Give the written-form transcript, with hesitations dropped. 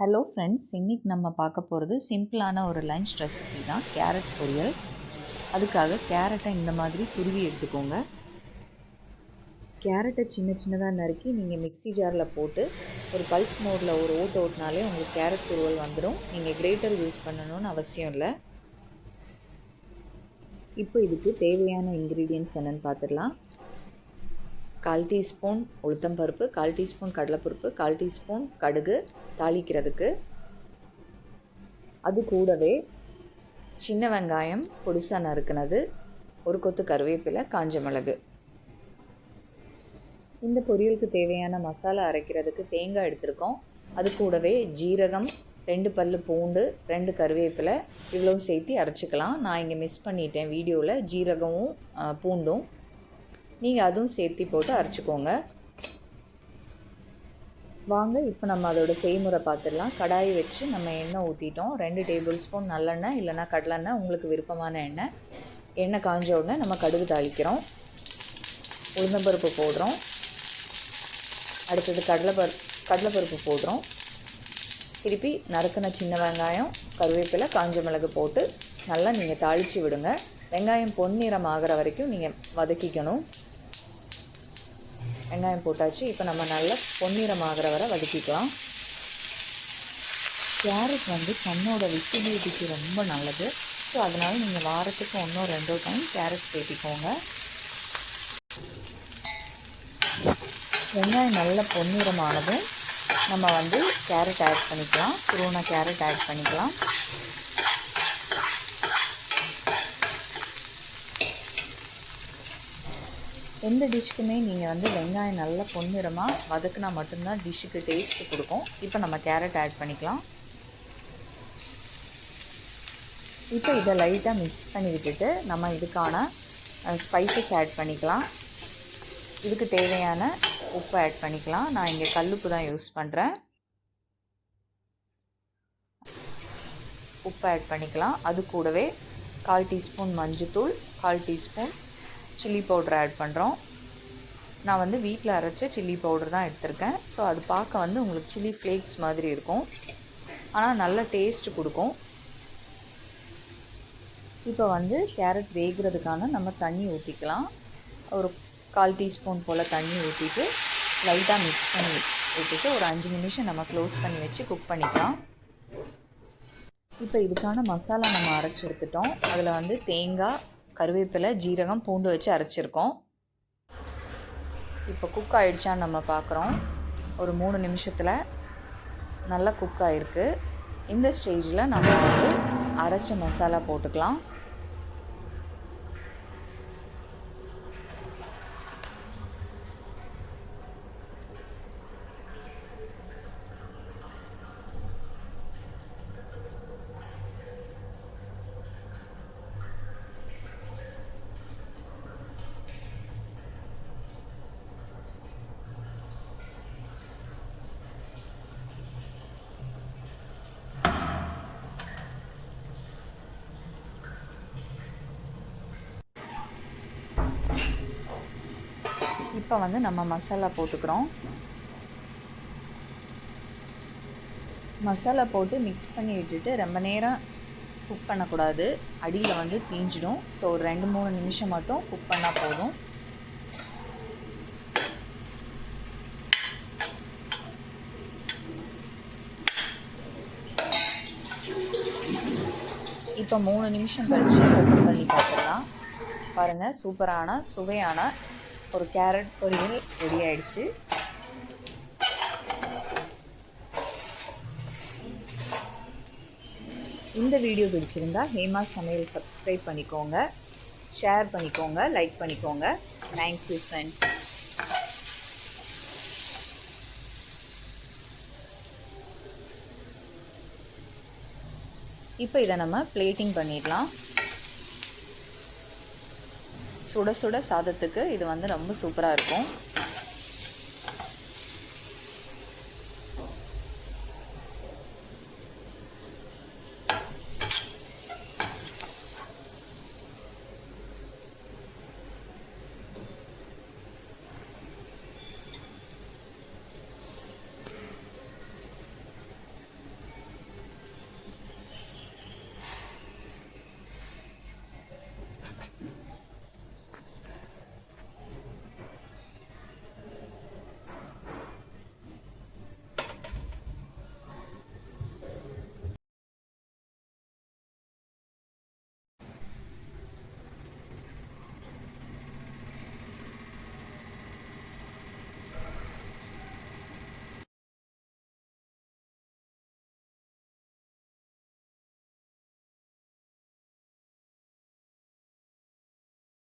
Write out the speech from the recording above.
Hello friends, இன்றைக்கி நம்ம பார்க்க போகிறது சிம்பிளான ஒரு லஞ்ச் ரெசிபி தான், கேரட் பொரியல். அதுக்காக கேரட்டை இந்த மாதிரி துருவி எடுத்துக்கோங்க. கேரட்டை சின்ன சின்னதாக நறுக்கி நீங்கள் மிக்ஸி ஜாரில் போட்டு ஒரு பல்ஸ் மோடில் ஒரு ஓட்டினாலே உங்களுக்கு கேரட் துருவல் வந்துடும். நீங்கள் கிரேட்டர் யூஸ் பண்ணணும்னு அவசியம் இல்லை. இப்போ இதுக்கு தேவையான இன்க்ரீடியன்ட்ஸ் என்னென்னு பார்த்துடலாம். 1/4 டீஸ்பூன் உளுத்தம்பருப்பு, 1/4 டீஸ்பூன் கடலைப்பருப்பு, 1/4 டீஸ்பூன் கடுகு தாளிக்கிறதுக்கு. அது கூடவே சின்ன வெங்காயம் பொடிசாக நறுக்குனது, ஒரு கொத்து கருவேப்பிலை, காஞ்ச மிளகு. இந்த பொரியலுக்கு தேவையான மசாலா அரைக்கிறதுக்கு தேங்காய் எடுத்திருக்கோம். அது கூடவே ஜீரகம், 2 பல்லு பூண்டு, 2 கருவேப்பிலை, இவ்வளோ சேர்த்து அரைச்சிக்கலாம். நான் இங்கே மிஸ் பண்ணிட்டேன் வீடியோவில், ஜீரகமும் பூண்டும். நீங்கள் அதுவும் சேர்த்து போட்டு அரைச்சிக்கோங்க. வாங்க இப்போ நம்ம அதோட செய்முறை பார்த்துடலாம். கடாயை வச்சு நம்ம எண்ணெய் ஊற்றிட்டோம். 2 டேபிள் ஸ்பூன் நல்லெண்ணெய் இல்லைனா கடலெண்ணெய், உங்களுக்கு விருப்பமான எண்ணெய். எண்ணெய் காஞ்ச உடனே நம்ம கடுகு தாளிக்கிறோம். உளுந்தம்பருப்பு போடுறோம். அடுத்தது கடலைப்பருப்பு போடுறோம். திருப்பி நறுக்கின சின்ன வெங்காயம், கருவேப்பிலை, காஞ்ச மிளகு போட்டு நல்லா நீங்கள் தாளித்து விடுங்க. வெங்காயம் பொன்னிறம் ஆகிற வரைக்கும் நீங்கள் வதக்கிக்கணும். வெங்காயம் போட்டாச்சு. இப்போ நம்ம நல்லா பொன்னிறம் ஆகிற வரை வதக்கிக்கலாம். கேரட் கண்ணோட விசிபிலிட்டிக்கு ரொம்ப நல்லது. ஸோ அதனால் நீங்கள் வாரத்துக்கு 1-2 டைம் கேரட் சேர்த்திக்கோங்க. வெங்காயம் நல்ல பொன்னிறமானதும் நம்ம கேரட் ஆட் பண்ணிக்கலாம். துருவின கேரட் ஆட் பண்ணிக்கலாம். எந்த டிஷ்க்குமே நீங்கள் வெங்காயம் நல்லா பொன்னிறமாக வதக்குனா மட்டும்தான் டிஷ்ஷுக்கு டேஸ்ட்டு கொடுக்கும். இப்போ நம்ம கேரட் ஆட் பண்ணிக்கலாம். இப்போ இதை லைட்டாக மிக்ஸ் பண்ணி விட்டுட்டு நம்ம இதுக்கான ஸ்பைசஸ் ஆட் பண்ணிக்கலாம். இதுக்கு தேவையான உப்பு ஆட் பண்ணிக்கலாம். நான் இங்கே கல்லுப்பு தான் யூஸ் பண்ணுறேன். உப்பு ஆட் பண்ணிக்கலாம். அது கூடவே 1/4 டீஸ்பூன் மஞ்சத்தூள், 1/4 டீஸ்பூன் சில்லி பவுடர் ஆட் பண்ணுறோம். நான் வீட்டில் அரைச்ச சில்லி பவுடர் தான் எடுத்திருக்கேன். ஸோ அது பார்க்க உங்களுக்கு சில்லி ஃப்ளேக்ஸ் மாதிரி இருக்கும், ஆனால் நல்ல டேஸ்ட் கொடுக்கும். இப்போ கேரட் வேகிறதுக்கான நம்ம தண்ணி ஊற்றிக்கலாம். ஒரு 1/4 டீஸ்பூன் போல் தண்ணி ஊற்றிட்டு லைட்டாக மிக்ஸ் பண்ணி விட்டுட்டு ஒரு 5 நிமிஷம் நம்ம க்ளோஸ் பண்ணி வச்சு குக் பண்ணிக்கலாம். இப்போ இதுக்கான மசாலா நம்ம அரைச்சி எடுத்துட்டோம். அதில் தேங்காய், கருவேப்பிலை, ஜீரகம், பூண்டு வச்சு அரைச்சிருக்கோம். இப்போ குக் ஆகிடுச்சான்னு நம்ம பார்க்குறோம். ஒரு 3 நிமிஷத்தில் நல்லா குக் ஆகிருக்கு. இந்த ஸ்டேஜில் நம்ம அரைச்ச மசாலா போட்டுக்கலாம். இப்போ நம்ம மசாலா போட்டுக்கிறோம். மசாலா போட்டு மிக்ஸ் பண்ணி விட்டுட்டு ரொம்ப நேரம் குக் பண்ணக்கூடாது, அடியில் தீஞ்சிடும். ஸோ ஒரு 2-3 நிமிஷம் மட்டும் குக் பண்ணால் போதும். இப்போ 3 நிமிஷம் கழிச்சு ஓப்பன் பண்ணி பார்த்துக்கலாம். பாருங்கள், சூப்பரான சுவையான ஒரு கேரட் பொரியல் ரெடி ஆயிடுச்சு. இந்த வீடியோ பிடிச்சிருந்தா ஹேமா சமையல் சப்ஸ்கிரைப் பண்ணிக்கோங்க, ஷேர் பண்ணிக்கோங்க, லைக் பண்ணிக்கோங்க. Thank you friends. இப்போ இதை நம்ம பிளேட்டிங் பண்ணிடலாம். சுட சுட சாதத்துக்கு இது ரொம்ப சூப்பராக இருக்கும்.